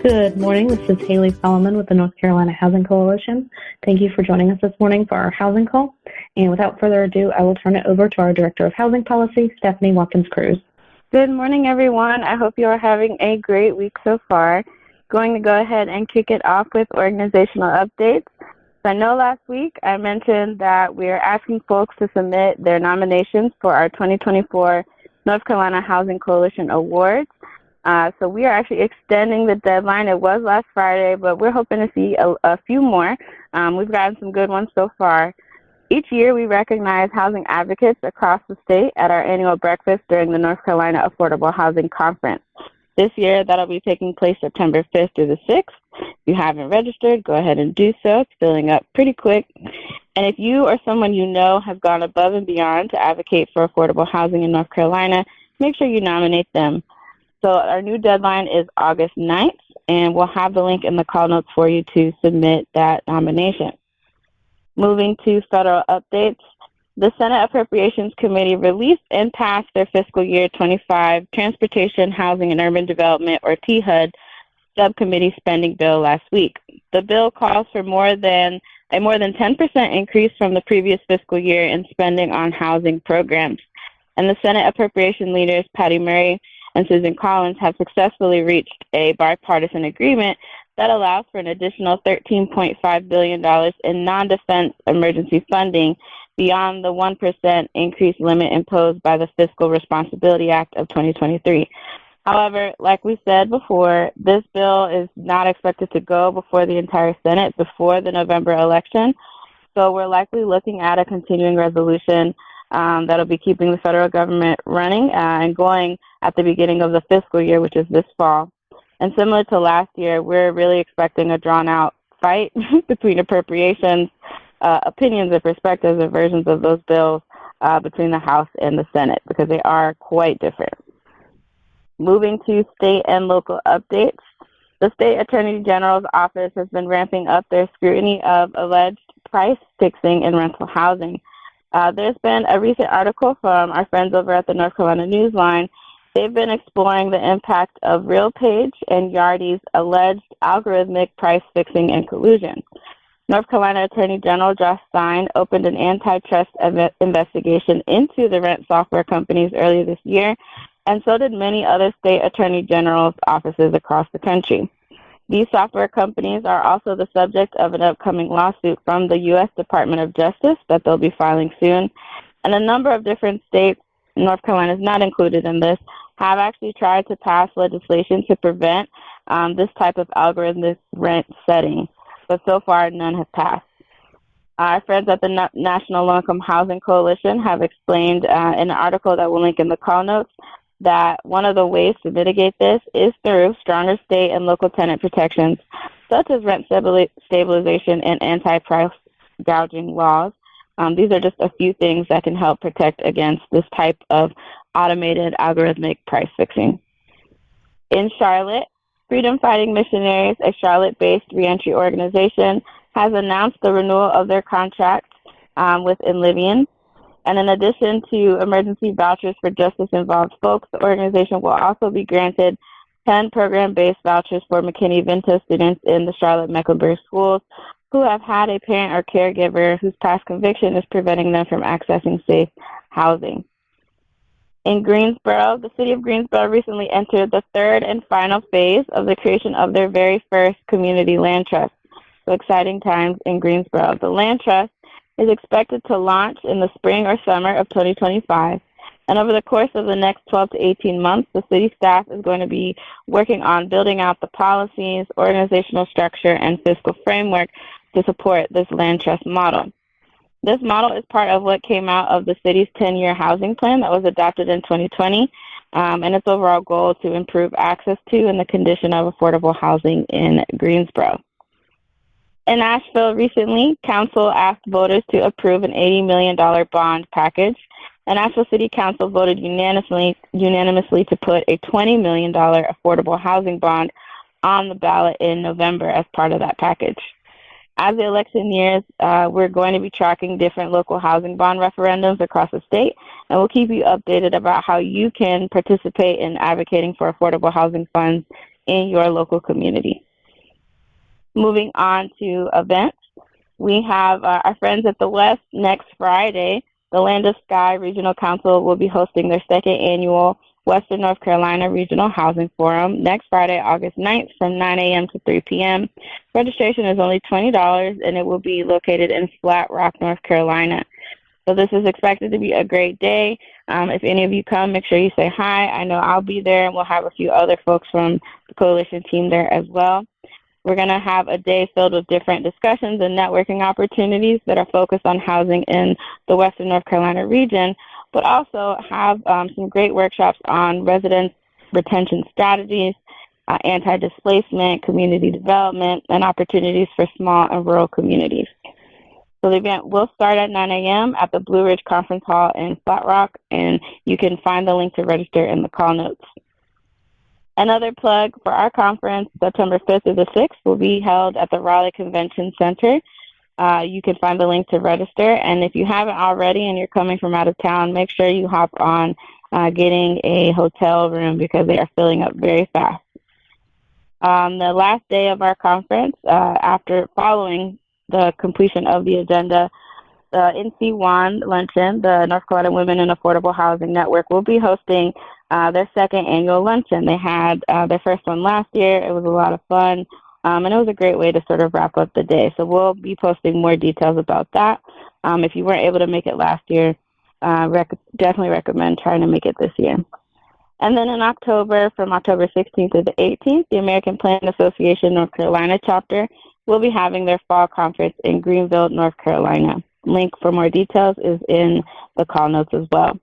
Good morning. This is Haley Solomon with the North Carolina Housing Coalition. Thank you for joining us this morning for our housing call. And without further ado, I will turn it over to our Director of Housing Policy, Stephanie Watkins-Cruz. Good morning, everyone. I hope you are having a great week so far. Going to go ahead and kick it off with organizational updates. So I know last week I mentioned that we are asking folks to submit their nominations for our 2024 North Carolina Housing Coalition Awards. So we are actually extending the deadline. It was last Friday, but we're hoping to see a few more. We've gotten some good ones so far. Each year we recognize housing advocates across the state at our annual breakfast during the North Carolina Affordable Housing Conference. This year that'll be taking place September 5th through the 6th. If you haven't registered, go ahead and do so. It's filling up pretty quick. And if you or someone you know has gone above and beyond to advocate for affordable housing in North Carolina, make sure you nominate them. So our new deadline is August 9th, and we'll have the link in the call notes for you to submit that nomination. Moving to federal updates, the Senate Appropriations Committee released and passed their fiscal year 25 Transportation, Housing, and Urban Development, or THUD, subcommittee spending bill last week. The bill calls for a more than 10% increase from the previous fiscal year in spending on housing programs. And the Senate appropriation leaders, Patty Murray and Susan Collins, have successfully reached a bipartisan agreement that allows for an additional $13.5 billion in non-defense emergency funding beyond the 1% increase limit imposed by the Fiscal Responsibility Act of 2023. However, like we said before, this bill is not expected to go before the entire Senate before the November election. So we're likely looking at a continuing resolution that'll be keeping the federal government running and going at the beginning of the fiscal year, which is this fall. And similar to last year, we're really expecting a drawn-out fight between appropriations, opinions and perspectives and versions of those bills between the House and the Senate, because they are quite different. Moving to state and local updates, the State Attorney General's office has been ramping up their scrutiny of alleged price fixing in rental housing. There's been a recent article from our friends over at the North Carolina Newsline. They've been exploring the impact of RealPage and Yardy's alleged algorithmic price fixing and collusion. North Carolina Attorney General Josh Stein opened an antitrust investigation into the rent software companies earlier this year, and so did many other state attorney generals' offices across the country. These software companies are also the subject of an upcoming lawsuit from the U.S. Department of Justice that they'll be filing soon. And a number of different states, North Carolina is not included in this, have actually tried to pass legislation to prevent this type of algorithmic rent setting. But so far, none have passed. Our friends at the National Low-Income Housing Coalition have explained in an article that we'll link in the call notes that one of the ways to mitigate this is through stronger state and local tenant protections, such as rent stabilization and anti-price gouging laws. These are just a few things that can help protect against this type of automated algorithmic price fixing. In Charlotte, Freedom Fighting Missionaries, a Charlotte-based reentry organization, has announced the renewal of their contract with Enlivian. And in addition to emergency vouchers for justice-involved folks, the organization will also be granted 10 program-based vouchers for McKinney-Vento students in the Charlotte-Mecklenburg schools who have had a parent or caregiver whose past conviction is preventing them from accessing safe housing. In Greensboro, the city of Greensboro recently entered the third and final phase of the creation of their very first community land trust. So exciting times in Greensboro. The land trust is expected to launch in the spring or summer of 2025. And over the course of the next 12 to 18 months, the city staff is going to be working on building out the policies, organizational structure, and fiscal framework to support this land trust model. This model is part of what came out of the city's 10-year housing plan that was adopted in 2020, and its overall goal to improve access to and the condition of affordable housing in Greensboro. In Asheville recently, council asked voters to approve an $80 million bond package, and Asheville City Council voted unanimously to put a $20 million affordable housing bond on the ballot in November as part of that package. As the election nears, we're going to be tracking different local housing bond referendums across the state, and we'll keep you updated about how you can participate in advocating for affordable housing funds in your local community. Moving on to events, we have our friends at the West next Friday. The Land of Sky Regional Council will be hosting their second annual Western North Carolina Regional Housing Forum next Friday, August 9th from 9 a.m. to 3 p.m. Registration is only $20, and it will be located in Flat Rock, North Carolina. So this is expected to be a great day. If any of you come, make sure you say hi. I know I'll be there, and we'll have a few other folks from the coalition team there as well. We're going to have a day filled with different discussions and networking opportunities that are focused on housing in the Western North Carolina region, but also have some great workshops on resident retention strategies, anti-displacement, community development, and opportunities for small and rural communities. So the event will start at 9 a.m. at the Blue Ridge Conference Hall in Flat Rock, and you can find the link to register in the call notes. Another plug for our conference, September 5th through the 6th, will be held at the Raleigh Convention Center. You can find the link to register, and if you haven't already and you're coming from out of town, make sure you hop on getting a hotel room because they are filling up very fast. The last day of our conference, following the completion of the agenda, the NC1 Luncheon, the North Carolina Women in Affordable Housing Network, will be hosting their second annual luncheon. They had their first one last year. It was a lot of fun, and it was a great way to sort of wrap up the day. So we'll be posting more details about that. If you weren't able to make it last year, definitely recommend trying to make it this year. And then in October, from October 16th to the 18th, the American Plan Association North Carolina chapter will be having their fall conference in Greenville, North Carolina. Link for more details is in the call notes as well.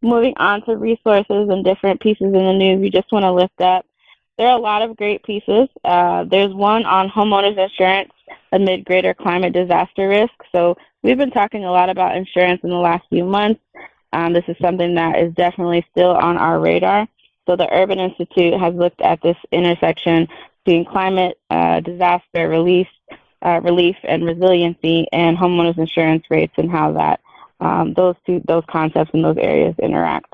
Moving on to resources and different pieces in the news we just want to lift up. There are a lot of great pieces. There's one on homeowners insurance amid greater climate disaster risk. So we've been talking a lot about insurance in the last few months. This is something that is definitely still on our radar. So the Urban Institute has looked at this intersection between climate disaster relief and resiliency and homeowners insurance rates and how that those concepts and those areas interact.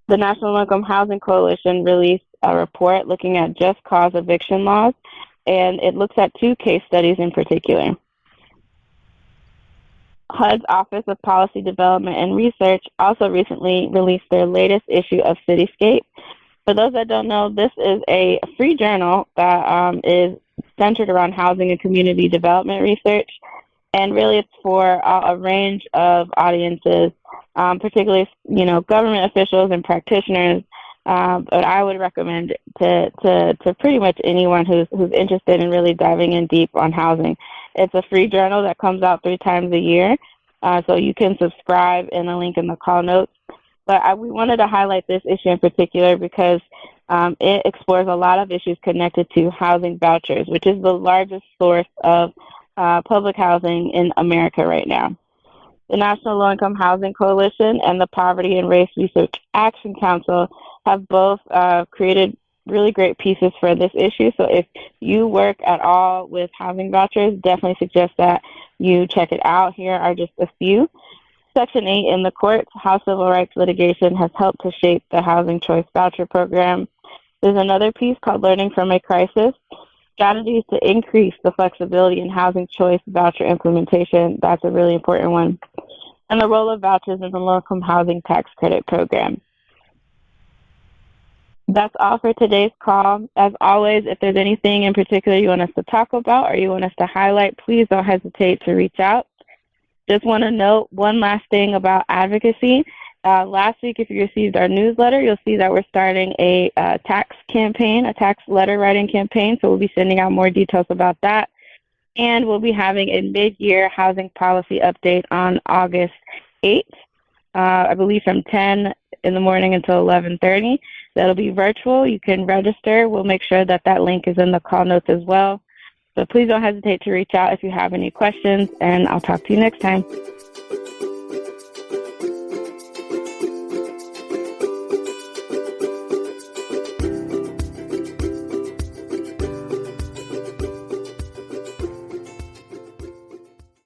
The National Low-Income Housing Coalition released a report looking at just cause eviction laws, and it looks at two case studies in particular. HUD's Office of Policy Development and Research also recently released their latest issue of Cityscape. For those that don't know, this is a free journal that is centered around housing and community development research. And really it's for a range of audiences, particularly, government officials and practitioners. But I would recommend to pretty much anyone who's interested in really diving in deep on housing. It's a free journal that comes out 3 times a year, so you can subscribe in the link in the call notes. But we wanted to highlight this issue in particular because it explores a lot of issues connected to housing vouchers, which is the largest source of public housing in America right now. The National Low-Income Housing Coalition and the Poverty and Race Research Action Council have both created really great pieces for this issue. So if you work at all with housing vouchers, definitely suggest that you check it out. Here are just a few. Section 8 in the courts, how civil rights litigation has helped to shape the Housing Choice Voucher Program. There's another piece called Learning from a Crisis, strategies to increase the flexibility in housing choice voucher implementation. That's a really important one. And the role of vouchers in the low-income housing tax credit program. That's all for today's call. As always, if there's anything in particular you want us to talk about or you want us to highlight, please don't hesitate to reach out. Just want to note one last thing about advocacy. Last week, if you received our newsletter, you'll see that we're starting a tax campaign, a tax letter writing campaign. So we'll be sending out more details about that. And we'll be having a mid-year housing policy update on August 8th, I believe from 10 in the morning until 11:30. That'll be virtual. You can register. We'll make sure that that link is in the call notes as well. So please don't hesitate to reach out if you have any questions, and I'll talk to you next time.